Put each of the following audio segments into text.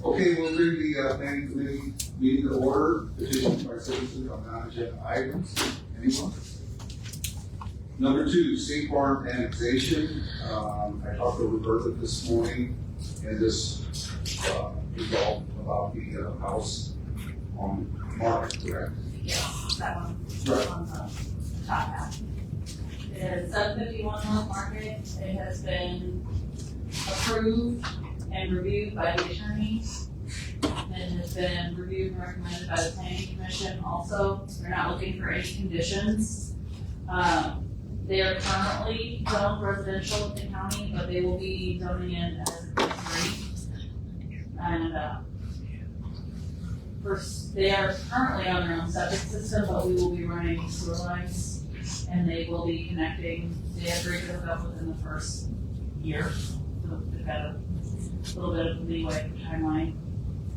Okay, we'll bring the planning committee meeting to order. Petitions by citizens on non-agenda items. Anyone? Number 2, State Farm annexation. I talked to Roberta this morning, and this resolved about the house on Market, correct? Yes, that one. Right. On the top half. It is 751 North Market. It has been approved and reviewed by the attorneys. And has been reviewed and recommended by the planning commission also. They're not looking for any conditions. They are currently zoned residential in the county, but they will be zoning in as a 3. And first, they are currently on their own septic system, but we will be running sewer lines, and they will be connecting. They agreed to hook up within the first year, so they've got a little bit of leeway for timeline.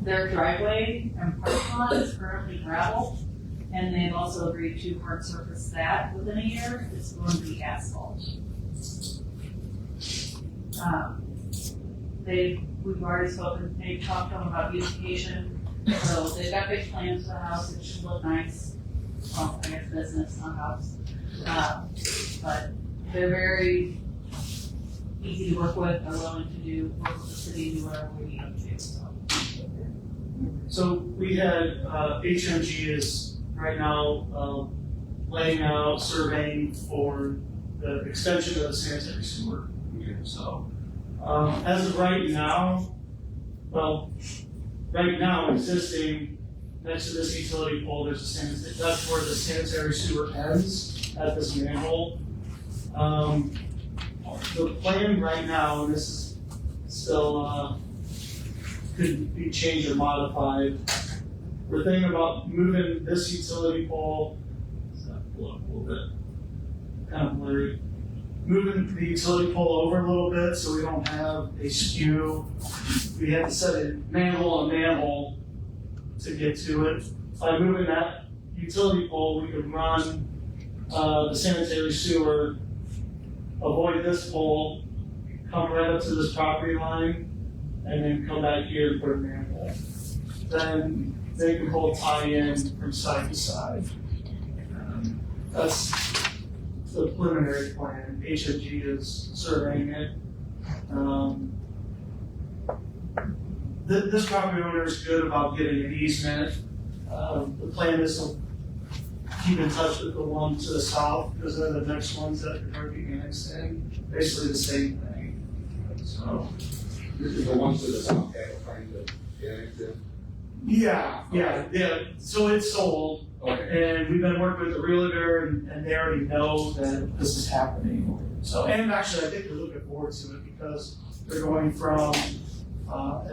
Their driveway and parking lot is currently gravel, and they've also agreed to hard surface that within a year. It's going to be asphalt. We've already spoken, they've talked to them about beautification. So they've got big plans for the house. It should look nice. Well, I guess business, not house. But they're very easy to work with. They're willing to work with the city, do whatever we need them to do. So we had HMG is right now laying out, surveying for the extension of the sanitary sewer. So as of right now, existing next to this utility pole, there's a sanitary. That's where the sanitary sewer ends at this manhole. The plan right now, and this is still could be changed or modified. We're thinking about moving this utility pole. Does that pull up a little bit? Kind of blurry. Moving the utility pole over a little bit so we don't have a skew. We have to set a manhole on manhole to get to it. By moving that utility pole, we can run the sanitary sewer, avoid this pole, come right up to this property line, and then come back here and put a manhole. Then they can both tie in from side to side. That's the preliminary plan. HMG is surveying it. This property owner is good about getting an easement. The plan is to keep in touch with the one to the south because they're the next ones that are going to be annexed in. Basically the same thing. So. This is the ones to the south that are trying to annex it. Yeah. So it's sold, and we've been working with the realtor, and they already know that this is happening. So, and actually, I think they're looking forward to it because they're going from a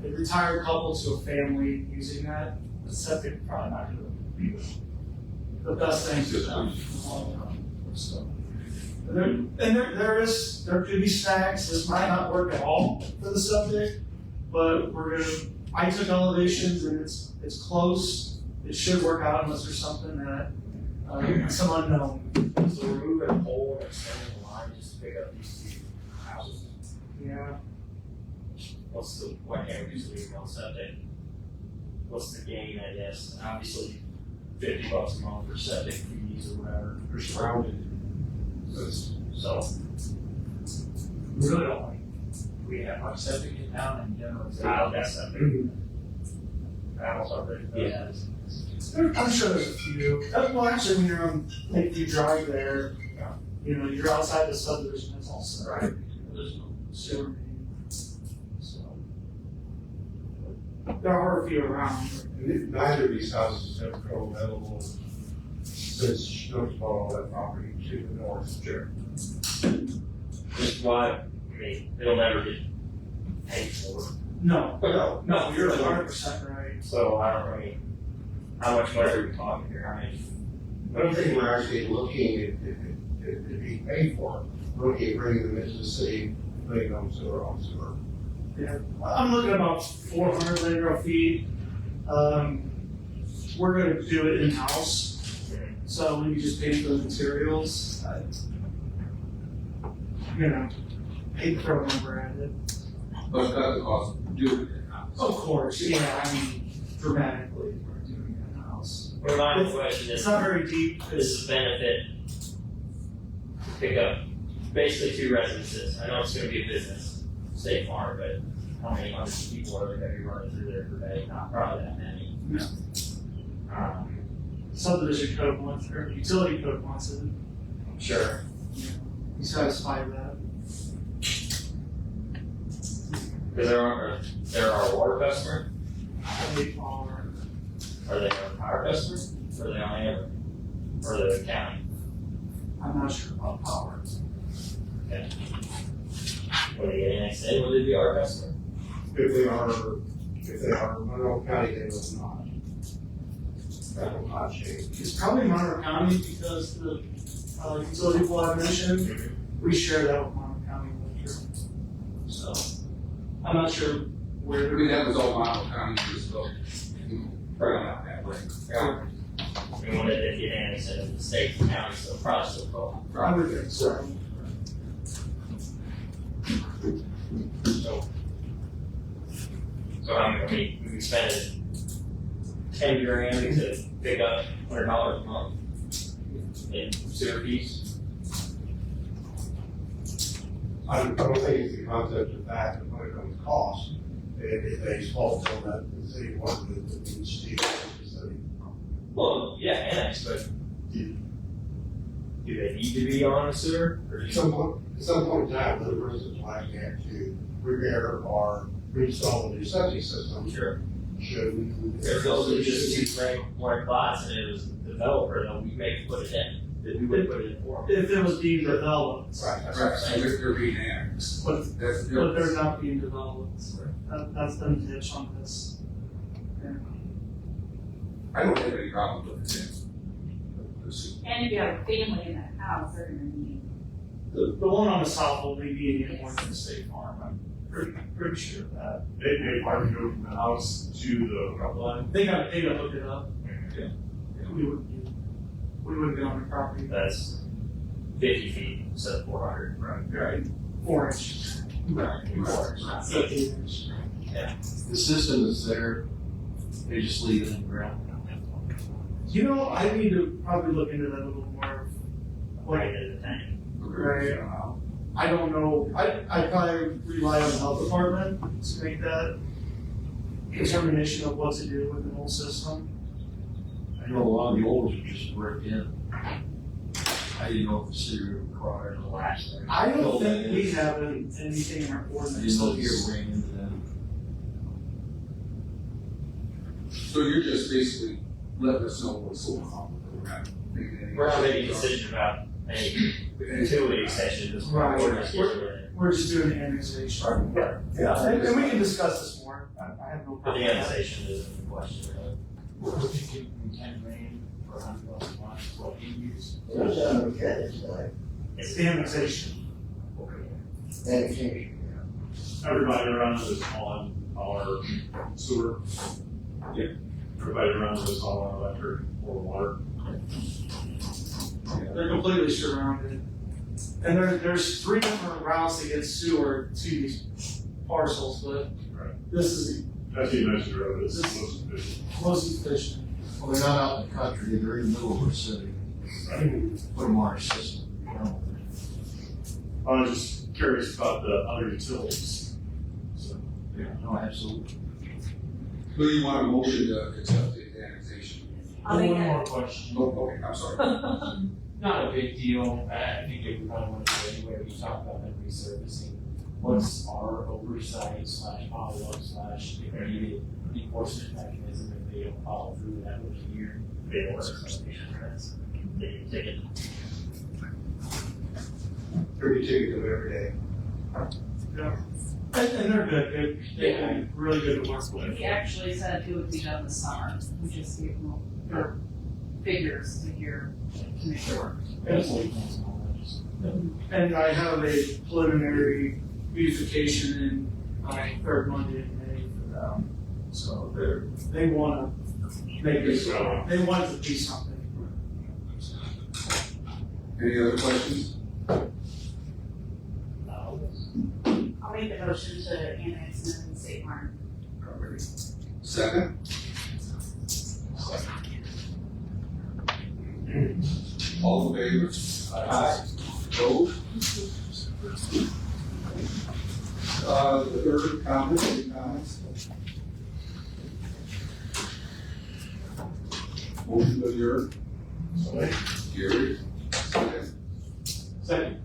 retired couple to a family using that. The septic probably not going to be the best thing for them. So. There could be snacks. This might not work at all for the subject, but I took elevations and it's close. It should work out unless there's something that some unknown. So remove a pole and extending the line just to pick up these 2 houses. Yeah. Why can't we just leave it on septic? What's the gain, I guess? Obviously, $50 a month for septic fees or whatever. We're surrounded. So, we really don't like, we have much septic in town in general. I got septic. Panels are pretty good. Yeah. I'm sure there's a few. Well, actually, when you're on Lakeview Drive there, you're outside the subdivision. That's also right. There's no sewer main. So there are a few around. Neither of these houses have been available since Schnucks bought all that property to the north. Sure. Just why, it'll never get paid for. No, you're really 100% right. So how much money are we talking here? I don't think we're actually looking at being paid for. We're looking at bringing them into the city, putting them on sewer. Yeah, I'm looking at about 400 linear feet. We're going to do it in-house. So we just pay for the materials. hate to throw a number at it. But cut the cost of doing it in-house. Of course, yeah, I mean, dramatically, we're doing it in-house. Well, my question It's is, not very deep, is the benefit to pick up basically 2 residences? I know it's gonna be a business, State Farm, but how many hundreds of people are gonna be running through there per day? Not probably that many. No. Subdivision code wants, or utility code wants it, Sure. you satisfy that. Because there are water customer, They are, are they a power customer, or are they only ever, or the county? I'm not sure about power. When they get annexed in, would they be our customer? If they are Monroe County, they will not. That will not change. It's probably Monroe County because the utility pole I mentioned, we share that with Monroe County Electric. So, I'm not sure I where. mean, that was all Monroe County, just so, right out that way. Yeah. We wanted to get annexed into the state and county, so probably still call. I would think so. So how many, we spending $10,000 to pick up $100 a month in sewer fees? I don't think it's the concept of that, but when it comes to cost, if they fall on that, the city wanted to be steep, the city. Well, yeah, annex, but do they need to be on a sewer? Or At some point in time, the residents might have to repair or reinstall a new septic system. Sure. Should we? If those are just 2 rank lots and it was a developer, then we may put it in. We would put it in for them. If it was being developed, Right, That's Right, what I'm so saying. they're being annexed. but, That's the but they're difference. not being developed. That's the pitch on this. Yeah. I don't have any problem with it. And if you have a family in that house, they're gonna need. The one on the south will be being in more than State Farm, I'm pretty sure of that. They probably go from the house to the front line. They got look it up. Yeah. We wouldn't be on the property. That's 50 feet instead of 400. Right. 4 inches. Right. Not 15 inches. The system is there, they just leave it in the ground. You know, I need to probably look into that a little more. Right into the tank. Right. I don't know, I'd probably rely on the health department to make that determination of what to do with the whole system. I know a lot of the old ones are just bricked in. I didn't know if the city required the last there. I don't think we have anything in our I ordinance. didn't know if you ran into that. So you're just basically letting us know what's going on. We're not making any. We're not making a decision about any utility extension, just Right. ordinance gets rid of it. We're just doing the annexation. Yeah, and we can discuss this more. I have no But problem. the annexation isn't the question, really. We're thinking $10,000 for $100 a month, what you use. It's the annexation. Everybody around us is on our sewer. Yeah. Everybody around us is on our electric or water. They're completely surrounded. And there's 3 different routes to get sewer to these parcels, but Right. this is That's the United Road, it's most efficient. the most efficient. Well, they're not out in the country, they're in the middle of the city. Put them on our system, you know. I was just curious about the other utilities. So, Yeah, no, absolutely. So you want a motion to accept the annexation? I'll make One that. more question. Oh, okay, I'm sorry. Not a big deal. I think if we probably want to do anyway, we talked about them resurfacing. What's our oversight / follow-up / if needed enforcement mechanism if they don't follow through that within a year? They don't work, so they can take it. 32 of every day. And they're good. They're really good to work with. He actually said it would be done this summer. We just gave him their figures to hear to make it work. And I have a preliminary beautification in third Monday in May for them. So they want to make this, they want it to be something. Any other questions? motion to annex in State Farm property. Second? All in favor? Aye. Opposed? The third comment, any comments? Motion to adjourn. Gary? Second. Second.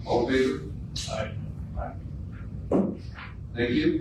All in favor? Aye. Thank you.